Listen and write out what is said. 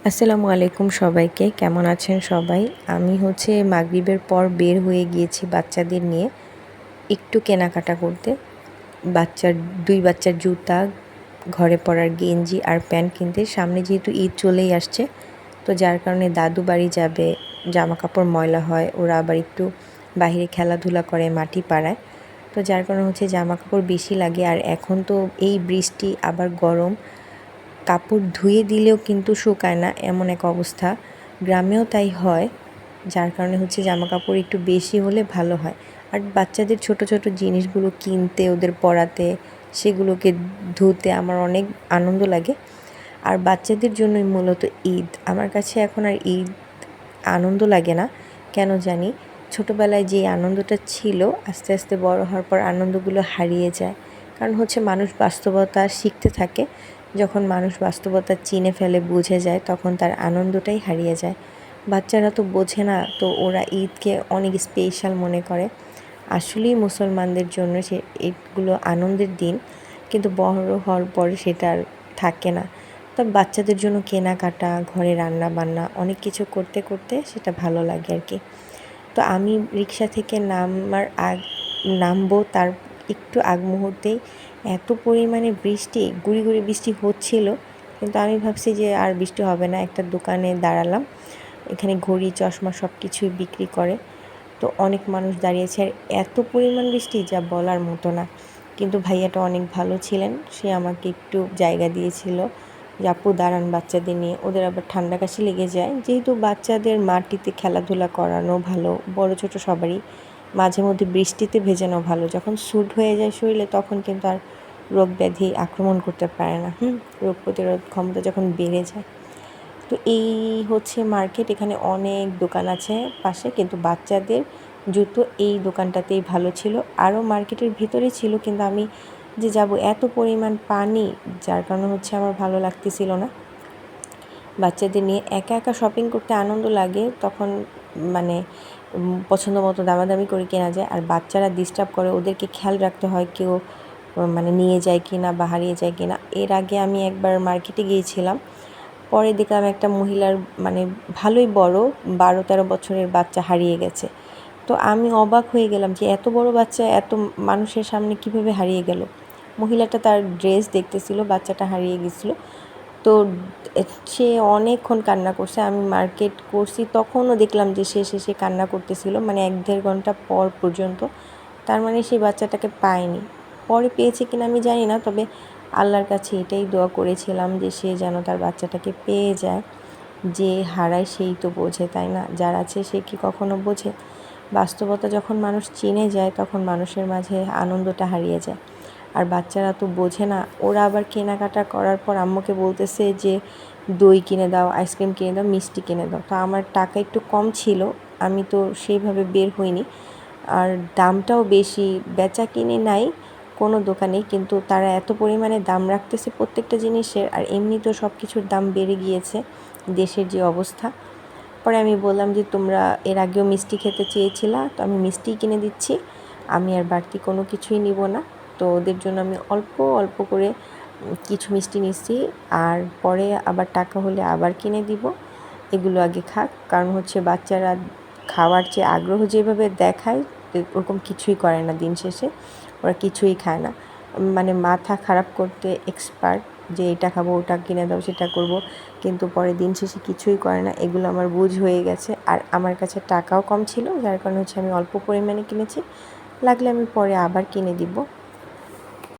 আসসালামু আলাইকুম সবাইকে, কেমন আছেন সবাই? আমি মাগরিবের পর বের হয়ে গিয়েছি বাচ্চাদের নিয়ে একটু কেনাকাটা করতে। দুই বাচ্চার জুতা, ঘরে পরার গেঞ্জি আর প্যান্ট কিনতে। সামনে যেহেতু ঈদ চলেই আসছে, তো যার কারণে দাদু বাড়ি যাবে, জামা কাপড় ময়লা হয়, ওরা আবার একটু বাইরে খেলাধুলা করে মাটি পাড়ায়, তো যার কারণে জামা কাপড় বেশি লাগে। আর এখন তো এই বৃষ্টি আবার গরম, কাপড় ধুয়ে দিলেও কিন্তু শুকায় না, এমন এক অবস্থা। গ্রামেও তাই হয়, যার কারণে জামা কাপড় একটু বেশি হলে ভালো হয়। আর বাচ্চাদের ছোট ছোট জিনিসগুলো কিনতে, ওদের পরাতে, সেগুলোকে ধুতে আমার অনেক আনন্দ লাগে। আর বাচ্চাদের জন্যই মূলত ঈদ। আমার কাছে এখন আর ঈদ আনন্দ লাগে না, কেন জানি। ছোটোবেলায় যে আনন্দটা ছিল, আস্তে আস্তে বড় হওয়ার পর আনন্দগুলো হারিয়ে যায়। কারণ মানুষ বাস্তবতা শিখতে থাকে, যখন মানুষ বাস্তবতা চিনে ফেলে, বুঝে যায়, তখন তার আনন্দটাই হারিয়ে যায়। বাচ্চারা তো বোঝে না, তো ওরা ঈদকে অনেক স্পেশাল মনে করে। আসলেই মুসলমানদের জন্য এগুলো আনন্দের দিন, কিন্তু বড় হওয়ার পরে সেটা আর থাকে না। তো বাচ্চাদের জন্য কেনাকাটা, ঘরে রান্না বান্না, অনেক কিছু করতে করতে সেটা ভালো লাগে আর কি। তো আমি রিক্সা থেকে নামবো, তার একটু আগ মুহূর্তেই এত পরিমাণে বৃষ্টি, গুঁড়ি গুঁড়ি বৃষ্টি হচ্ছিল, কিন্তু আমি ভাবছি যে আর বৃষ্টি হবে না। একটা দোকানে দাঁড়ালাম, এখানে ঘড়ি, চশমা সব কিছুই বিক্রি করে। তো অনেক মানুষ দাঁড়িয়েছে, আর এত পরিমাণ বৃষ্টি যা বলার মতো না। কিন্তু ভাইয়াটা অনেক ভালো ছিলেন, সে আমাকে একটু জায়গা দিয়েছিল যে আপু দাঁড়ান বাচ্চাদের নিয়ে, ওদের আবার ঠান্ডা কাশি লেগে যায়। যেহেতু বাচ্চাদের মাটিতে খেলাধুলা করানো ভালো, বড় ছোট সবারই। মাঝে মধ্যে বৃষ্টিতে ভেজানো ভালো, যখন স্যুট হয়ে যায় শরীরে তখন কিন্তু আর রোগ ব্যাধি আক্রমণ করতে পারে না। রোগ প্রতিরোধ ক্ষমতা যখন বেড়ে যায়। তো এই মার্কেট, এখানে অনেক দোকান আছে পাশে, কিন্তু বাচ্চাদের জুতো এই দোকানটাতেই ভালো ছিল। আরও মার্কেটের ভিতরে ছিল, কিন্তু আমি যে যাব, এত পরিমাণ পানি, যার কারণে আমার ভালো লাগতেছিল না। বাচ্চাদের নিয়ে একা একা শপিং করতে আনন্দ লাগে, তখন পছন্দ মতো দামাদামি করে কেনা যায়। আর বাচ্চারা ডিস্টার্ব করে, ওদেরকে খেয়াল রাখতে হয় কেউ নিয়ে যায় কি না বা হারিয়ে যায় কি না। এর আগে আমি একবার মার্কেটে গিয়েছিলাম, পরে দেখলাম একটা মহিলার ভালোই বড় 12-13 বছরের বাচ্চা হারিয়ে গেছে। তো আমি অবাক হয়ে গেলাম যে এত বড় বাচ্চা এত মানুষের সামনে কিভাবে হারিয়ে গেল। মহিলাটা তার ড্রেস দেখতেছিল, বাচ্চাটা হারিয়ে গেছিলো। তো সে অনেকক্ষণ কান্না করছে। আমি মার্কেট করছি, তখনও দেখলাম যে সে শেষে কান্না করতেছিল, 1-1.5 ঘন্টা পর পর্যন্ত। তার সেই বাচ্চাটাকে পায়নি। পরে পেয়েছে কিনা আমি জানি না, তবে আল্লাহর কাছে এটাই দোয়া করেছিলাম যে সে যেন তার বাচ্চাটাকে পেয়ে যায়। যে হারায় সেই তো বোঝে, তাই না? যার আছে সে কি কখনো বোঝে? বাস্তবতা যখন মানুষ চিনে যায়, তখন মানুষের মাঝে আনন্দটা হারিয়ে যায়। আর বাচ্চারা তো বোঝে না, ওরা আবার কেনাকাটা করার পর আম্মুকে বলতেছে যে দই কিনে দাও, আইসক্রিম কিনে দাও, মিষ্টি কিনে দাও। তো আমার টাকা একটু কম ছিল, আমি তো সেইভাবে বের হইনি। আর দামটাও বেশি, বেচা কিনে নাই কোনো দোকানে, কিন্তু তারা এত পরিমাণে দাম রাখতেছে প্রত্যেকটা জিনিসের। আর এমনিতেও সব কিছুর দাম বেড়ে গিয়েছে, দেশের যে অবস্থা। পরে আমি বললাম যে তোমরা এর আগেও মিষ্টি খেতে চেয়েছিলা, তো আমি মিষ্টিই কিনে দিচ্ছি, আমি আর বাড়তি কোনো কিছুই নিব না। তো ওদের জন্য আমি অল্প অল্প করে কিছু মিষ্টি নিচ্ছি, আর পরে আবার টাকা হলে আবার কিনে দিব। এগুলো আগে খাক, কারণ বাচ্চারা খাওয়ার চেয়ে আগ্রহ যেভাবে দেখায়, ওরকম কিছুই করে না। দিন শেষে ওরা কিছুই খায় না, মাথা খারাপ করতে এক্সপার্ট, যে এটা খাবো, ওটা কিনে দাও, সেটা করব, কিন্তু পরে দিন শেষে কিছুই করে না। এগুলো আমার বুঝ হয়ে গেছে। আর আমার কাছে টাকাও কম ছিল, যার কারণে আমি অল্প পরিমাণে কিনেছি, লাগলে আমি পরে আবার কিনে দিব।